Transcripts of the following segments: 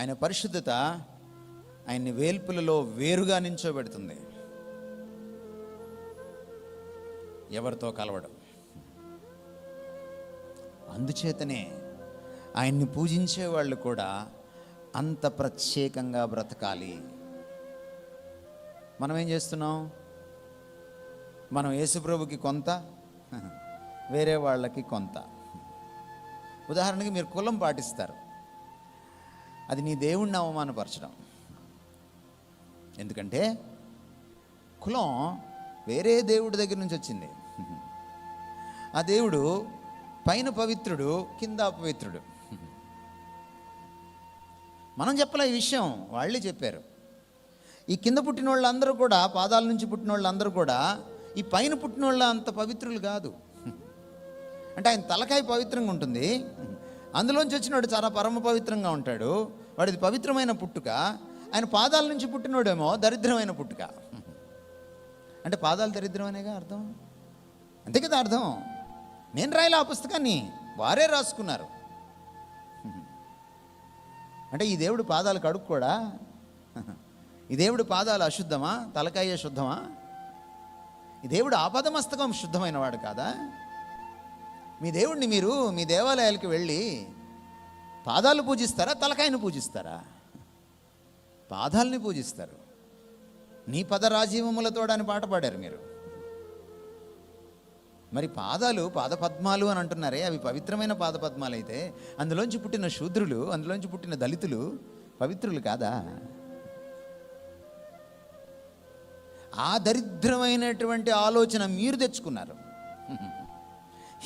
ఆయన పరిశుద్ధత ఆయన్ని వేల్పులలో వేరుగా నించోబెడుతుంది. ఎవరితో కలవడం. అందుచేతనే ఆయన్ని పూజించే వాళ్ళు కూడా అంత ప్రత్యేకంగా బ్రతకాలి. మనం ఏం చేస్తున్నాం? మనం యేసుప్రభుకి కొంత, వేరే వాళ్ళకి కొంత. ఉదాహరణకి మీరు కులం పాటిస్తారు, అది నీ దేవుణ్ణి అవమానపరచడం. ఎందుకంటే కులం వేరే దేవుడి దగ్గర నుంచి వచ్చింది. ఆ దేవుడు పైన పవిత్రుడు, కింద అపవిత్రుడు. మనం చెప్పలే ఈ విషయం, వాళ్ళే చెప్పారు. ఈ కింద పుట్టిన వాళ్ళందరూ కూడా, పాదాల నుంచి పుట్టిన వాళ్ళందరూ కూడా ఈ పైన పుట్టిన వాళ్ళ అంత పవిత్రులు కాదు. అంటే ఆయన తలకాయ పవిత్రంగా ఉంటుంది, అందులోంచి వచ్చినవాడు చాలా పరమ పవిత్రంగా ఉంటాడు. వాడిది పవిత్రమైన పుట్టుక. ఆయన పాదాల నుంచి పుట్టినోడేమో దరిద్రమైన పుట్టుక. అంటే పాదాలు దరిద్రమనేగా అర్థం, అంతే కదా అర్థం. నేను రాయలే ఆ పుస్తకాన్ని, వారే రాసుకున్నారు. అంటే ఈ దేవుడు పాదాలు కడుక్కోడా? ఈ దేవుడు పాదాలు అశుద్ధమా? తలకాయ శుద్ధమా? ఈ దేవుడు ఆపదమస్తకం శుద్ధమైన వాడు కాదా? మీ దేవుడిని మీరు మీ దేవాలయాలకు వెళ్ళి పాదాలు పూజిస్తారా, తలకాయను పూజిస్తారా? పాదాలని పూజిస్తారు. నీ పద రాజీవములతో అని పాట పాడారు మీరు. మరి పాదాలు పాదపద్మాలు అని అంటున్నారే, అవి పవిత్రమైన పాదపద్మాలు అయితే అందులోంచి పుట్టిన శూద్రులు, అందులోంచి పుట్టిన దళితులు పవిత్రులు కాదా? ఆ దరిద్రమైనటువంటి ఆలోచన మీరు తెచ్చుకున్నారు.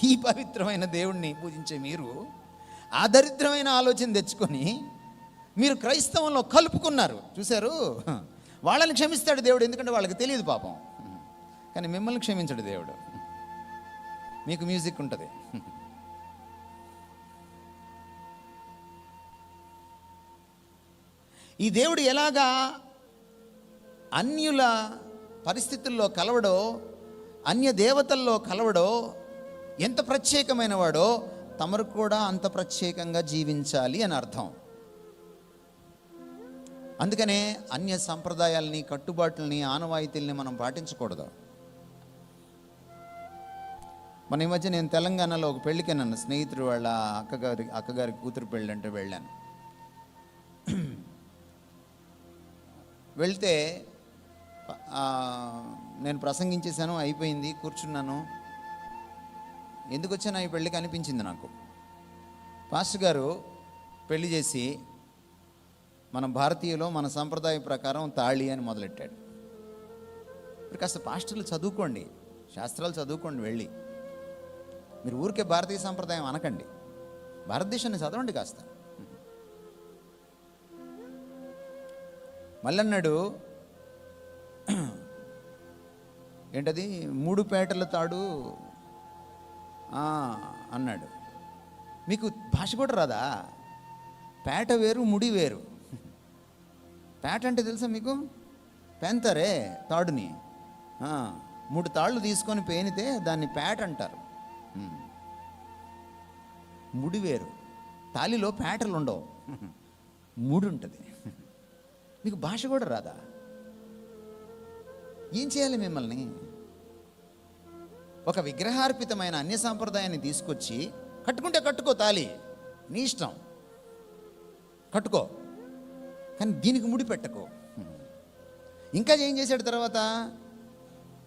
ఈ పవిత్రమైన దేవుణ్ణి పూజించే మీరు ఆ దరిద్రమైన ఆలోచన తెచ్చుకొని మీరు క్రైస్తవంలో కలుపుకున్నారు. చూశారు? వాళ్ళని క్షమిస్తాడు దేవుడు, ఎందుకంటే వాళ్ళకి తెలియదు పాపం. కానీ మిమ్మల్ని క్షమించడు దేవుడు. మీకు మ్యూజిక్ ఉంటుంది. ఈ దేవుడు ఎలాగా అన్యుల పరిస్థితుల్లో కలవడో, అన్య దేవతల్లో కలవడో, ఎంత ప్రత్యేకమైన వాడో తమరు కూడా అంత ప్రత్యేకంగా జీవించాలి అని అర్థం. అందుకనే అన్య సంప్రదాయాల్ని, కట్టుబాట్లని, ఆనవాయితీల్ని మనం పాటించకూడదు. మన ఈ మధ్య నేను తెలంగాణలో ఒక పెళ్ళికి నన్ను స్నేహితుడు వాళ్ళ అక్కగారి కూతురు పెళ్ళి అంటే వెళ్ళాను. వెళ్తే నేను ప్రసంగించేశాను, అయిపోయింది, కూర్చున్నాను. ఎందుకు వచ్చాను ఈ పెళ్ళికి అనిపించింది నాకు. పాస్టర్ గారు పెళ్లి చేసి మన భారతీయులో మన సంప్రదాయం ప్రకారం తాళి అని మొదలెట్టాడు. ఇప్పుడు కాస్త పాస్టర్లు చదువుకోండి, శాస్త్రాలు చదువుకోండి. వెళ్ళి మీరు ఊరికే భారతీయ సంప్రదాయం అనకండి, భారతదేశాన్ని చదవండి కాస్త. మళ్ళన్నాడు, ఏంటది 3 పేటల తాడు అన్నాడు. మీకు భాష కూడా రాదా? పేట వేరు, ముడి వేరు. పేట అంటే తెలుసా మీకు? పేంతారే తాడుని 3 తాళ్ళు తీసుకొని పేనితే దాన్ని పేట అంటారు. ముడి వేరు. తాలిలో పేటలు ఉండవు, ముడి ఉంటుంది. మీకు భాష కూడా రాదా? ఏం చేయాలి మిమ్మల్ని? ఒక విగ్రహార్పితమైన అన్య సాంప్రదాయాన్ని తీసుకొచ్చి కట్టుకుంటే కట్టుకో, తాలి నీ ఇష్టం, కట్టుకో, కానీ దీనికి ముడి పెట్టకో. ఇంకా ఏం చేశాడు తర్వాత?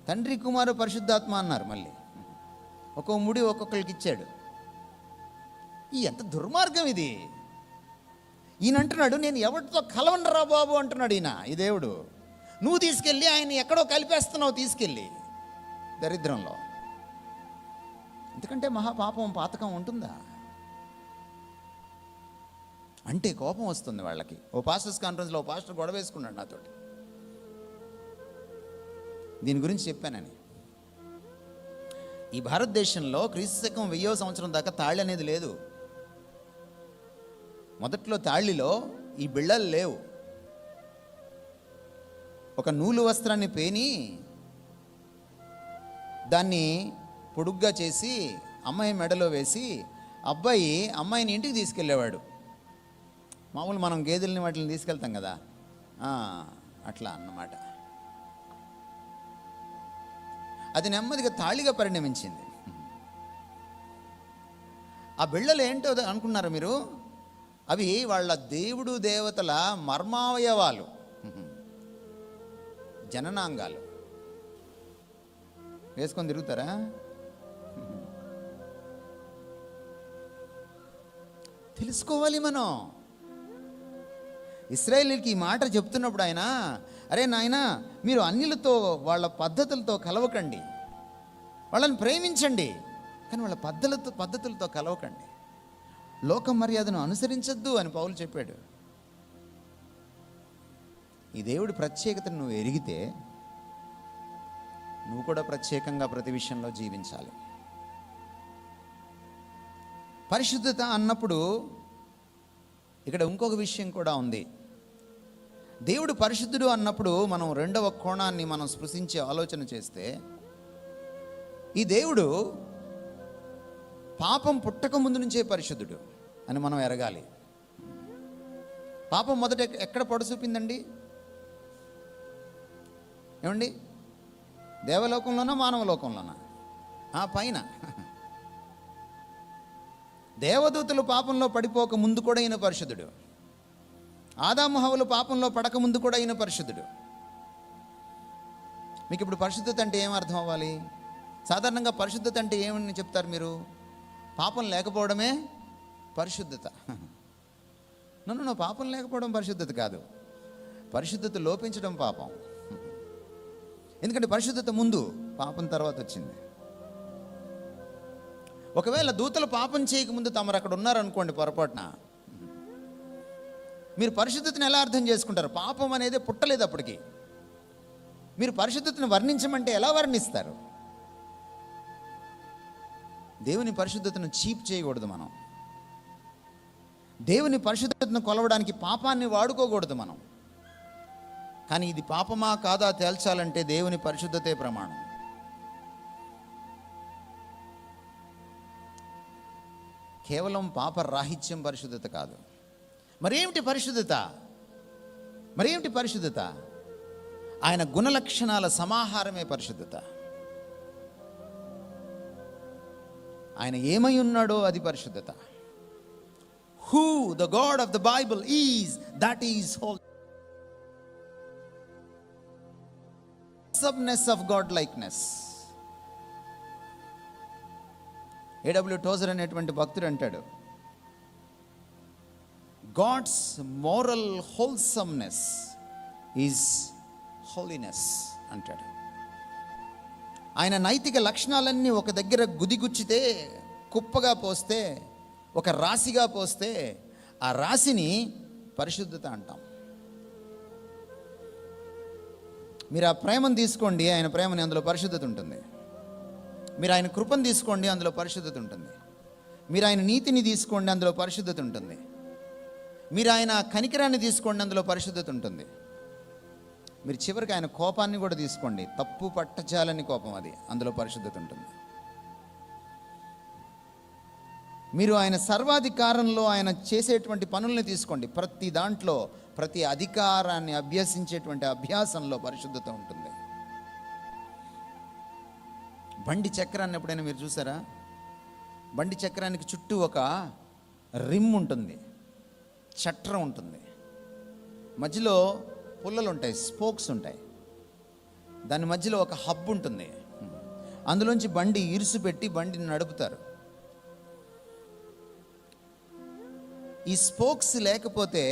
తండ్రి, కుమారు, పరిశుద్ధాత్మ అన్నారు. మళ్ళీ ఒక్కో ముడి ఒక్కొక్కరికి ఇచ్చాడు. ఈ ఎంత దుర్మార్గం ఇది! ఈయన అంటున్నాడు, నేను ఎవరితో కలవనరా బాబు అంటున్నాడు ఈయన, ఈ దేవుడు. నువ్వు తీసుకెళ్ళి ఆయన ఎక్కడో కలిపేస్తున్నావు, తీసుకెళ్ళి దరిద్రంలో. ఎందుకంటే మహాపాపం, పాతకం ఉంటుందా అంటే కోపం వస్తుంది వాళ్ళకి. ఓ పాస్టర్స్ కాన్ఫరెన్స్లో ఓ పాస్టర్ గొడవ వేసుకున్నాడు నాతోటి, దీని గురించి చెప్పానని. ఈ భారతదేశంలో క్రీస్తు శకం 1000వ సంవత్సరం దాకా తాళి అనేది లేదు. మొదట్లో తాళిలో ఈ బిళ్ళలు లేవు. ఒక నూలు వస్త్రాన్ని పేని దాన్ని పొడుగ్గా చేసి అమ్మాయి మెడలో వేసి అబ్బాయి అమ్మాయిని ఇంటికి తీసుకెళ్ళేవాడు. మామూలు మనం గేదెల్ని వాటిని తీసుకెళ్తాం కదా, అట్లా అన్నమాట. అది నెమ్మదిగా తాళిగా పరిణమించింది. ఆ బిళ్ళలు ఏంటో అనుకున్నారు మీరు? అవి వాళ్ళ దేవుడు దేవతల మర్మావయవాలు, జననాంగాలు. వేసుకొని తిరుగుతారా? తెలుసుకోవాలి మనం. ఇశ్రాయేలీయులకి ఈ మాట చెప్తున్నప్పుడు ఆయన, అరే నాయనా, మీరు అన్యులతో వాళ్ళ పద్ధతులతో కలవకండి, వాళ్ళని ప్రేమించండి, కానీ వాళ్ళ పద్ధతులతో కలవకండి, లోక మర్యాదను అనుసరించద్దు అని పౌలు చెప్పాడు. ఈ దేవుడి ప్రత్యేకతను నువ్వు ఎరిగితే నువ్వు కూడా ప్రత్యేకంగా ప్రతి విషయంలో జీవించాలి. పరిశుద్ధత అన్నప్పుడు ఇక్కడ ఇంకొక విషయం కూడా ఉంది. దేవుడు పరిశుద్ధుడు అన్నప్పుడు మనం రెండవ కోణాన్ని మనం స్పృశించే ఆలోచన చేస్తే, ఈ దేవుడు పాపం పుట్టక ముందు నుంచే పరిశుద్ధుడు అని మనం ఎరగాలి. పాపం మొదట ఎక్కడ పొడసూపిందండి? ఏమండి? దేవలోకంలోనా మానవలోకంలోనా? పైన. దేవదూతలు పాపంలో పడిపోక ముందు కూడా అయిన పరిశుద్ధుడు, ఆదాము హవ్వలు పాపంలో పడక ముందు కూడా అయిన పరిశుద్ధుడు. మీకు ఇప్పుడు పరిశుద్ధత అంటే ఏం అర్థం అవ్వాలి? సాధారణంగా పరిశుద్ధత అంటే ఏమని చెప్తారు మీరు? పాపం లేకపోవడమే పరిశుద్ధత. నన్ను పాపం లేకపోవడం పరిశుద్ధత కాదు, పరిశుద్ధత లోపించడం పాపం. ఎందుకంటే పరిశుద్ధత ముందు, పాపం తర్వాత వచ్చింది. ఒకవేళ దూతలు పాపం చేయకముందు తమరు అక్కడ ఉన్నారనుకోండి పొరపాటున, మీరు పరిశుద్ధతను ఎలా అర్థం చేసుకుంటారు? పాపం అనేది పుట్టలేదు అప్పటికి. మీరు పరిశుద్ధతను వర్ణించమంటే ఎలా వర్ణిస్తారు? దేవుని పరిశుద్ధతను చీప్ చేయకూడదు మనం. దేవుని పరిశుద్ధతను కొలవడానికి పాపాన్ని వాడుకోకూడదు మనం. కానీ ఇది పాపమా కాదా తేల్చాలంటే దేవుని పరిశుద్ధతే ప్రమాణం. కేవలం పాపరాహిత్యం పరిశుద్ధత కాదు. మరేమిటి పరిశుద్ధత? మరేమిటి పరిశుద్ధత? ఆయన గుణలక్షణాల సమాహారమే పరిశుద్ధత. ఆయన ఏమై ఉన్నాడో అది పరిశుద్ధత. Who the God of the Bible is, that is whole. Awesomeness of God likeness. A.W. Tozer అనేటువంటి భక్తుడు అంటాడు, God's moral wholesomeness is holiness అంటాడు. ఆయన నైతిక లక్షణాలన్నీ ఒక దగ్గర గుదిగుచ్చితే, కుప్పగా పోస్తే, ఒక రాశిగా పోస్తే, ఆ రాశిని పరిశుద్ధత అంటాం. మీరు ఆ ప్రేమను తీసుకోండి, ఆయన ప్రేమని, అందులో పరిశుద్ధత ఉంటుంది. మీరు ఆయన కృపను తీసుకోండి, అందులో పరిశుద్ధత ఉంటుంది. మీరు ఆయన నీతిని తీసుకోండి, అందులో పరిశుద్ధత ఉంటుంది. మీరు ఆయన కనికరాన్ని తీసుకోండి, అందులో పరిశుద్ధత ఉంటుంది. మీరు చివరికి ఆయన కోపాన్ని కూడా తీసుకోండి, తప్పు పట్టజాలని కోపం, అది, అందులో పరిశుద్ధత ఉంటుంది. మీరు ఆయన సర్వాధికారంలో ఆయన చేసేటువంటి పనుల్ని తీసుకోండి, ప్రతి దాంట్లో, ప్రతి అధికారాన్ని అభ్యసించేటువంటి అభ్యాసంలో పరిశుద్ధత ఉంటుంది. బండి చక్రాన్ని ఎప్పుడైనా మీరు చూసారా? బండి చక్రానికి చుట్టూ ఒక రిమ్ ఉంటుంది, చట్రం ఉంటుంది, మధ్యలో పుల్లలు ఉంటాయి, స్పోక్స్ ఉంటాయి, దాని మధ్యలో ఒక హబ్ ఉంటుంది. అందులోంచి బండి ఇరుసు పెట్టి బండిని నడుపుతారు. ఈ స్పోక్స్ లేకపోతే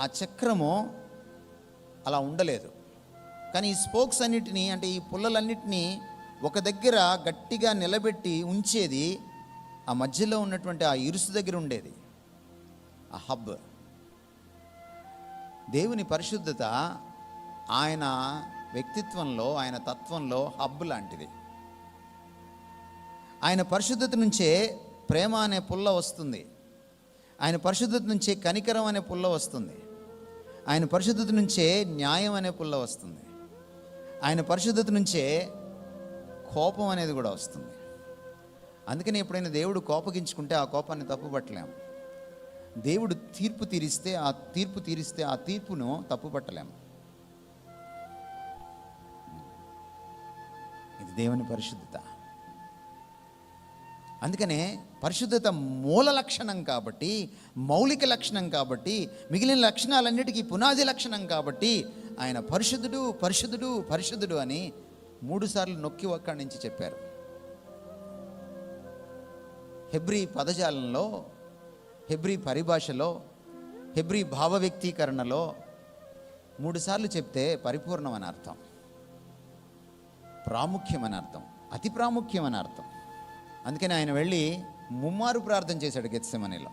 ఆ చక్రము అలా ఉండలేదు. కానీ ఈ స్పోక్స్ అన్నిటినీ, అంటే ఈ పుల్లలన్నిటినీ ఒక దగ్గర గట్టిగా నిలబెట్టి ఉంచేది ఆ మధ్యలో ఉన్నటువంటి ఆ ఇరుసు దగ్గర ఉండేది ఆ హబ్. దేవుని పరిశుద్ధత ఆయన వ్యక్తిత్వంలో, ఆయన తత్వంలో హబ్ లాంటిది. ఆయన పరిశుద్ధత నుంచే ప్రేమ అనే పుల్ల వస్తుంది. ఆయన పరిశుద్ధత నుంచే కనికరం అనే పుల్ల వస్తుంది. ఆయన పరిశుద్ధత నుంచే న్యాయం అనే పుల్ల వస్తుంది. ఆయన పరిశుద్ధత నుంచే కోపం అనేది కూడా వస్తుంది. అందుకని ఎప్పుడైనా దేవుడు కోపగించుకుంటే ఆ కోపాన్ని తప్పుపట్టలేము. దేవుడు తీర్పు తీరిస్తే ఆ తీర్పును తప్పుపట్టలేము. ఇది దేవుని పరిశుద్ధత. అందుకనే పరిశుద్ధత మూల లక్షణం కాబట్టి, మౌలిక లక్షణం కాబట్టి, మిగిలిన లక్షణాలన్నిటికీ పునాది లక్షణం కాబట్టి ఆయన పరిశుద్ధుడు పరిశుద్ధుడు పరిశుద్ధుడు అని 3 సార్లు నొక్కి ఒక్కడి నుంచి చెప్పారు. హెబ్రీ పదజాలంలో, హెబ్రీ పరిభాషలో, హెబ్రీ భావ వ్యక్తీకరణలో 3 సార్లు చెప్తే పరిపూర్ణం అని అర్థం, ప్రాముఖ్యం అని అర్థం, అతి ప్రాముఖ్యం అని అర్థం. అందుకని ఆయన వెళ్ళి ముమ్మారు ప్రార్థన చేశాడు గెత్సెమనీలో.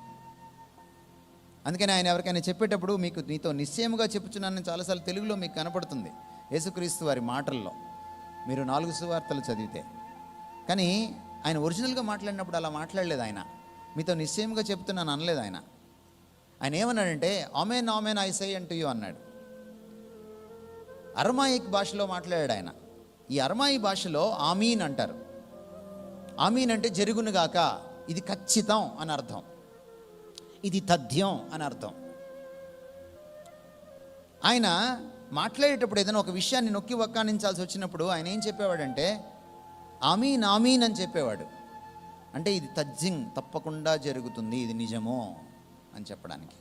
అందుకని ఆయన ఎవరికైనా చెప్పేటప్పుడు నీతో నిశ్చయముగా చెప్పుచున్నానని చాలాసార్లు తెలుగులో మీకు కనపడుతుంది యేసుక్రీస్తు వారి మాటల్లో, మీరు 4 సువార్తలు చదివితే. కానీ ఆయన ఒరిజినల్గా మాట్లాడినప్పుడు అలా మాట్లాడలేదు. ఆయన మీతో నిశ్చయముగా చెప్తున్నాను అనలేదు. ఆయన ఏమన్నాడంటే amen amen I say unto you అన్నాడు. అరమాయిక్ భాషలో మాట్లాడాడు ఆయన. ఈ అరమాయి భాషలో ఆమీన్ అంటారు. ఆమీన్ అంటే జరుగునుగాక, ఇది ఖచ్చితం అని అర్థం, ఇది తథ్యం అని అర్థం. ఆయన మాట్లాడేటప్పుడు ఏదైనా ఒక విషయాన్ని నొక్కి వక్కానించాల్సి వచ్చినప్పుడు ఆయన ఏం చెప్పేవాడంటే ఆమీన్ ఆమీన్ అని చెప్పేవాడు. అంటే ఇది తప్పకుండా జరుగుతుంది, ఇది నిజమో అని చెప్పడానికి.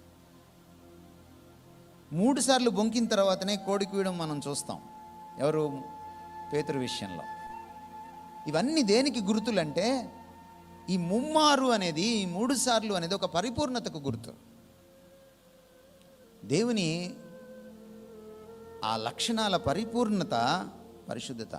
3 సార్లు బొంకిన తర్వాతనే కోడి కూయడం మనం చూస్తాం. ఎవరు? పేతురు విషయంలో. ఇవన్నీ దేనికి గుర్తులంటే ఈ ముమ్మారు అనేది, ఈ 3 సార్లు అనేది ఒక పరిపూర్ణతకు గుర్తు. దేవుని ఆ లక్షణాల పరిపూర్ణత పరిశుద్ధత.